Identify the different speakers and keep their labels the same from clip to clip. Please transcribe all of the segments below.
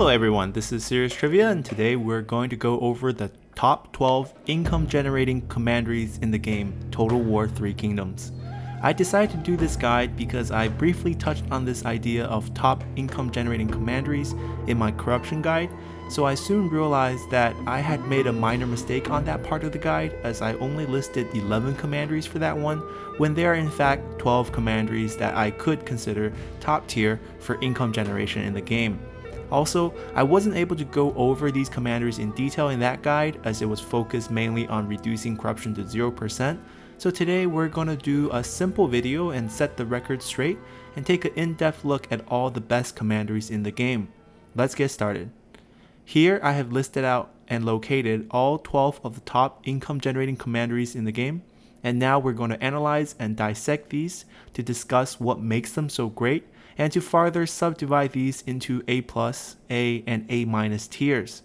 Speaker 1: Hello everyone, this is Serious Trivia, and today we're going to go over the top 12 income generating commanderies in the game Total War 3 Kingdoms. I decided to do this guide because I briefly touched on this idea of top income generating commanderies in my corruption guide, so I soon realized that I had made a minor mistake on that part of the guide, as I only listed 11 commanderies for that one, when there are in fact 12 commanderies that I could consider top tier for income generation in the game. Also, I wasn't able to go over these commanderies in detail in that guide, as it was focused mainly on reducing corruption to 0%, so today we're going to do a simple video and set the record straight and take an in-depth look at all the best commanderies in the game. Let's get started. Here I have listed out and located all 12 of the top income generating commanderies in the game, and now we're going to analyze and dissect these to discuss what makes them so great and to further subdivide these into A+, A, and A- tiers.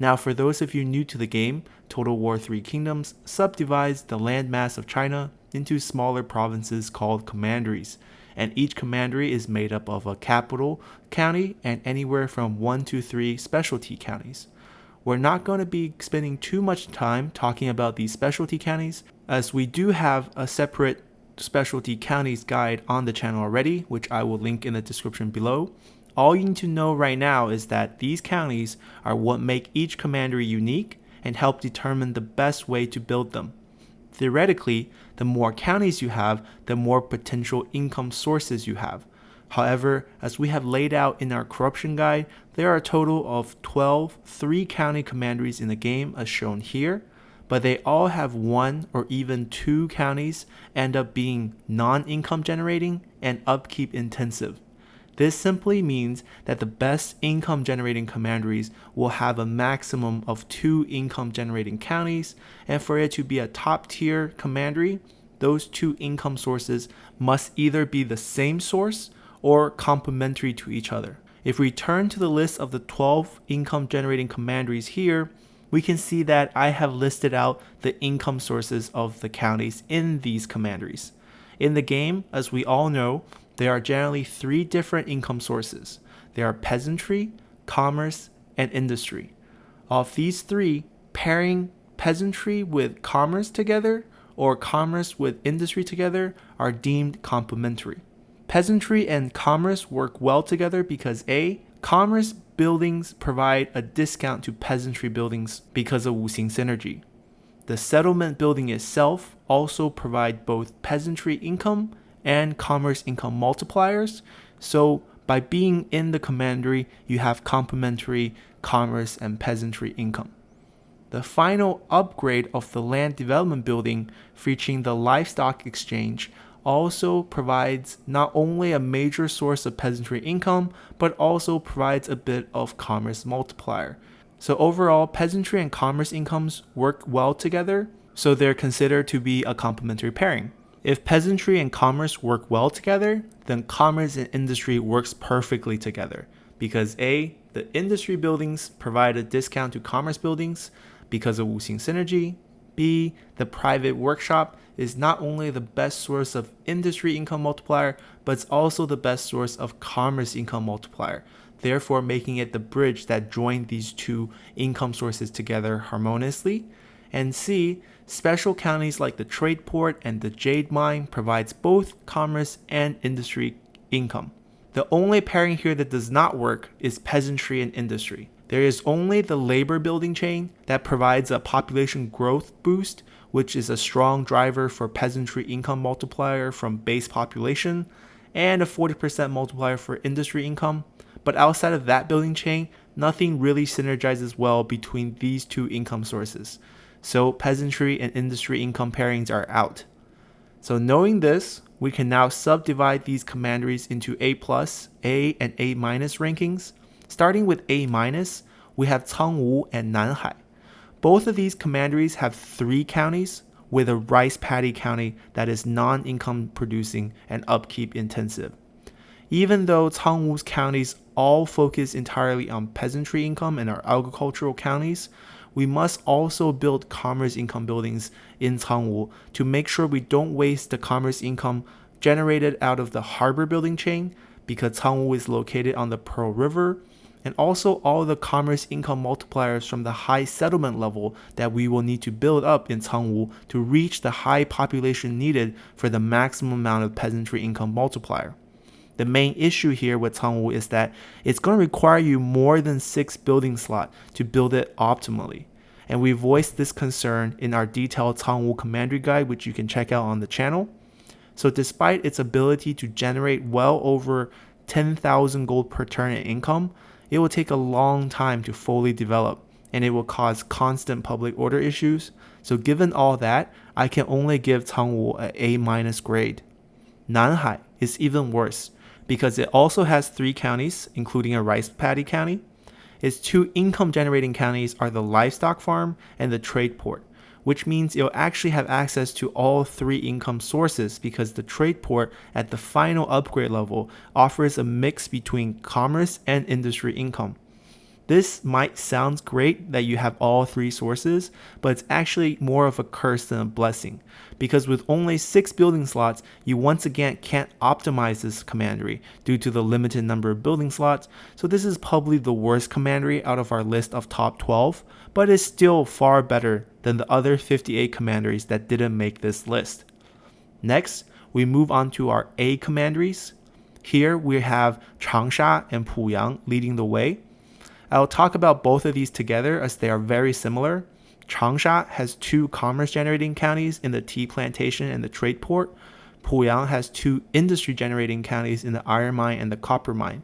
Speaker 1: Now, for those of you new to the game, Total War 3 Kingdoms subdivides the landmass of China into smaller provinces called commanderies, and each commandery is made up of a capital county and anywhere from 1 to 3 specialty counties. We're not going to be spending too much time talking about these specialty counties, as we do have a separate specialty counties guide on the channel already, which I will link in the description below. All you need to know right now is that these counties are what make each commandery unique and help determine the best way to build them. Theoretically, the more counties you have, the more potential income sources you have. However, as we have laid out in our corruption guide, there are a total of 12 3-county commanderies in the game as shown here, but they all have 1 or even 2 counties end up being non-income generating and upkeep intensive. This simply means that the best income generating commanderies will have a maximum of 2 income generating counties, and for it to be a top tier commandery, those 2 income sources must either be the same source or complementary to each other. If we turn to the list of the 12 income generating commanderies here, we can see that I have listed out the income sources of the counties in these commanderies. In the game, as we all know, there are generally 3 different income sources. There are peasantry, commerce, and industry. Of these 3, pairing peasantry with commerce together or commerce with industry together are deemed complementary. Peasantry and commerce work well together because A, commerce buildings provide a discount to peasantry buildings because of Wuxing synergy. The settlement building itself also provide both peasantry income and commerce income multipliers, so by being in the commandery, you have complementary commerce and peasantry income. The final upgrade of the land development building, featuring the livestock exchange, also provides not only a major source of peasantry income, but also provides a bit of commerce multiplier. So overall, peasantry and commerce incomes work well together, so they're considered to be a complementary pairing. If peasantry and commerce work well together, then commerce and industry works perfectly together, because A, the industry buildings provide a discount to commerce buildings because of Wuxing synergy. B, the private workshop is not only the best source of industry income multiplier, but it's also the best source of commerce income multiplier, therefore making it the bridge that joins these 2 income sources together harmoniously. And C, special counties like the trade port and the jade mine provides both commerce and industry income. The only pairing here that does not work is peasantry and industry. There is only the labor building chain that provides a population growth boost, which is a strong driver for peasantry income multiplier from base population, and a 40% multiplier for industry income. But outside of that building chain, nothing really synergizes well between these 2 income sources. So peasantry and industry income pairings are out. So knowing this, we can now subdivide these commanderies into A+, A, and A- rankings. Starting with A-, we have Cangwu and Nanhai. Both of these commanderies have 3 counties, with a rice paddy county that is non-income producing and upkeep intensive. Even though Cangwu's counties all focus entirely on peasantry income and are agricultural counties, we must also build commerce income buildings in Cangwu to make sure we don't waste the commerce income generated out of the harbor building chain, because Cangwu is located on the Pearl River and also all the commerce income multipliers from the high settlement level that we will need to build up in Cangwu to reach the high population needed for the maximum amount of peasantry income multiplier. The main issue here with Cangwu is that it's going to require you more than 6 building slots to build it optimally. And we voiced this concern in our detailed Cangwu Commandery guide, which you can check out on the channel. So despite its ability to generate well over 10,000 gold per turn in income, it will take a long time to fully develop, and it will cause constant public order issues. So given all that, I can only give Cangwu an A- grade. Nanhai is even worse because it also has 3 counties, including a rice paddy county. Its 2 income generating counties are the livestock farm and the trade port, which means you'll actually have access to all 3 income sources because the trade port at the final upgrade level offers a mix between commerce and industry income. This might sound great that you have all 3 sources, but it's actually more of a curse than a blessing, because with only 6 building slots, you once again can't optimize this commandery due to the limited number of building slots, so this is probably the worst commandery out of our list of top 12, but it's still far better than the other 58 commanderies that didn't make this list. Next, we move on to our A commanderies. Here we have Changsha and Puyang leading the way. I'll talk about both of these together as they are very similar. Changsha has 2 commerce generating counties in the tea plantation and the trade port. Puyang has 2 industry generating counties in the iron mine and the copper mine.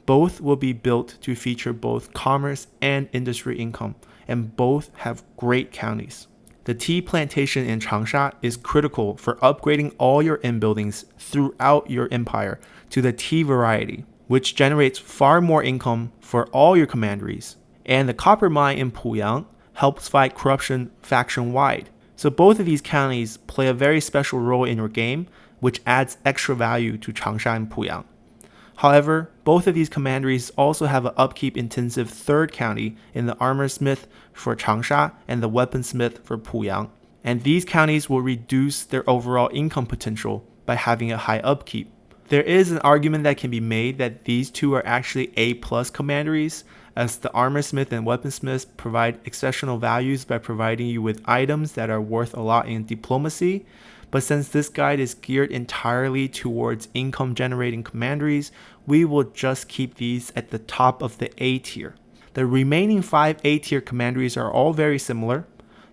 Speaker 1: Both will be built to feature both commerce and industry income, and both have great counties. The tea plantation in Changsha is critical for upgrading all your inn buildings throughout your empire to the tea variety, which generates far more income for all your commanderies. And the copper mine in Puyang helps fight corruption faction-wide. So both of these counties play a very special role in your game, which adds extra value to Changsha and Puyang. However, both of these commanderies also have an upkeep-intensive 3rd county in the armor smith for Changsha and the weaponsmith for Puyang. And these counties will reduce their overall income potential by having a high upkeep. There is an argument that can be made that these 2 are actually A+ commanderies, as the armor smith and weaponsmiths provide exceptional values by providing you with items that are worth a lot in diplomacy. But since this guide is geared entirely towards income generating commanderies, we will just keep these at the top of the A tier. The remaining 5 A tier commanderies are all very similar.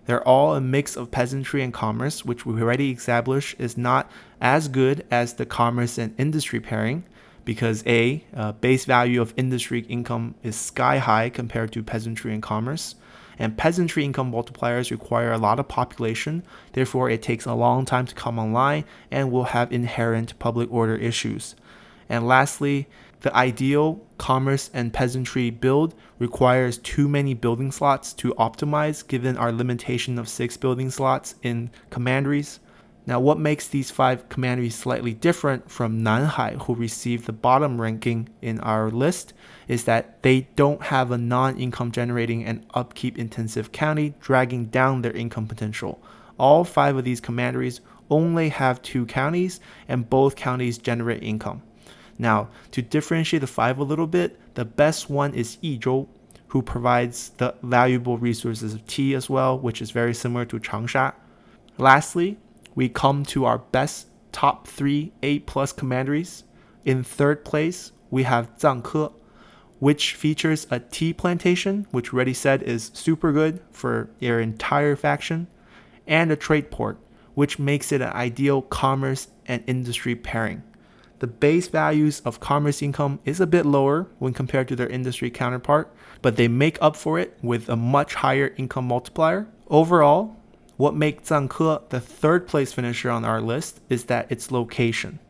Speaker 1: They're all a mix of peasantry and commerce, which we already established is not as good as the commerce and industry pairing, because base value of industry income is sky high compared to peasantry and commerce, and peasantry income multipliers require a lot of population, therefore it takes a long time to come online and will have inherent public order issues. And lastly, the ideal commerce and peasantry build requires too many building slots to optimize given our limitation of 6 building slots in commanderies. Now, what makes these 5 commanderies slightly different from Nanhai, who received the bottom ranking in our list, is that they don't have a non-income generating and upkeep intensive county dragging down their income potential. All 5 of these commanderies only have 2 counties, and both counties generate income. Now, to differentiate the 5 a little bit, the best one is Yizhou, who provides the valuable resources of tea as well, which is very similar to Changsha. Lastly, we come to our best top 3 A+ commanderies. In 3rd place, we have Zangke, which features a tea plantation, which already said is super good for your entire faction, and a trade port, which makes it an ideal commerce and industry pairing. The base values of commerce income is a bit lower when compared to their industry counterpart, but they make up for it with a much higher income multiplier. Overall, what makes Zangke the 3rd place finisher on our list is that its location,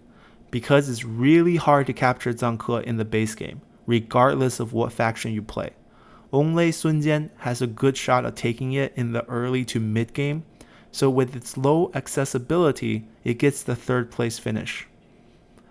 Speaker 1: because it's really hard to capture Zangke in the base game, regardless of what faction you play. Only Sun Jian has a good shot at taking it in the early to mid game, so with its low accessibility, it gets the 3rd place finish.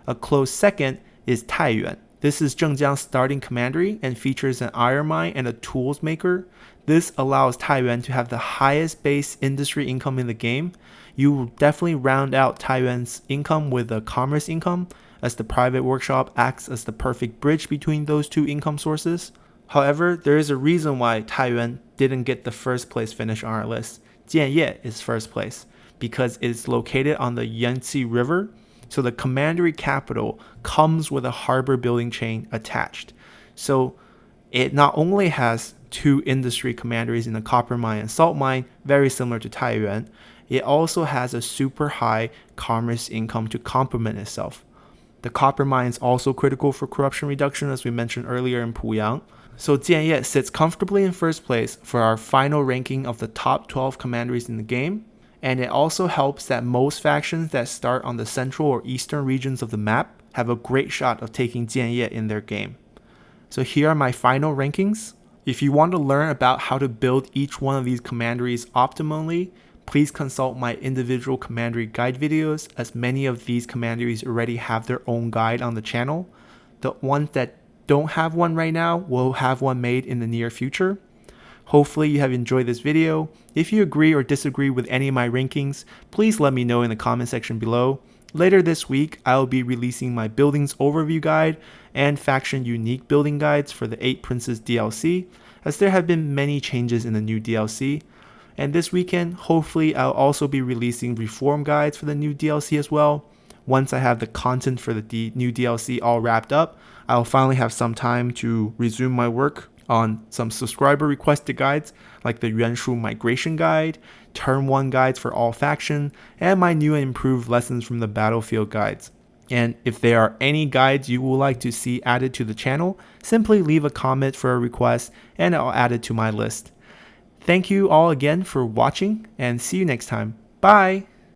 Speaker 1: A close second is Taiyuan. This is Zhengjiang's starting commandery and features an iron mine and a tools maker. This allows Taiyuan to have the highest base industry income in the game. You will definitely round out Taiyuan's income with a commerce income, as the private workshop acts as the perfect bridge between those 2 income sources. However, there is a reason why Taiyuan didn't get the first place finish on our list. Jianye is first place because it's located on the Yangtze River, so the commandery capital comes with a harbor building chain attached. So it not only has two industry commanderies in the copper mine and salt mine, very similar to Taiyuan, it also has a super high commerce income to complement itself. The copper mine is also critical for corruption reduction, as we mentioned earlier in Puyang. So Jianye sits comfortably in first place for our final ranking of the top 12 commanderies in the game, and it also helps that most factions that start on the central or eastern regions of the map have a great shot of taking Jianye in their game. So here are my final rankings. If you want to learn about how to build each one of these commanderies optimally, please consult my individual commandery guide videos, as many of these commanderies already have their own guide on the channel. The ones that don't have one right now will have one made in the near future. Hopefully you have enjoyed this video. If you agree or disagree with any of my rankings, please let me know in the comment section below. Later this week, I will be releasing my buildings overview guide and faction unique building guides for the 8 Princes DLC, as there have been many changes in the new DLC. And this weekend, hopefully I'll also be releasing reform guides for the new DLC as well. Once I have the content for the new DLC all wrapped up, I'll finally have some time to resume my work on some subscriber requested guides like the Yuanshu migration guide, turn 1 guides for all faction, and my new and improved lessons from the battlefield guides. And if there are any guides you would like to see added to the channel, simply leave a comment for a request and I'll add it to my list. Thank you all again for watching and see you next time. Bye!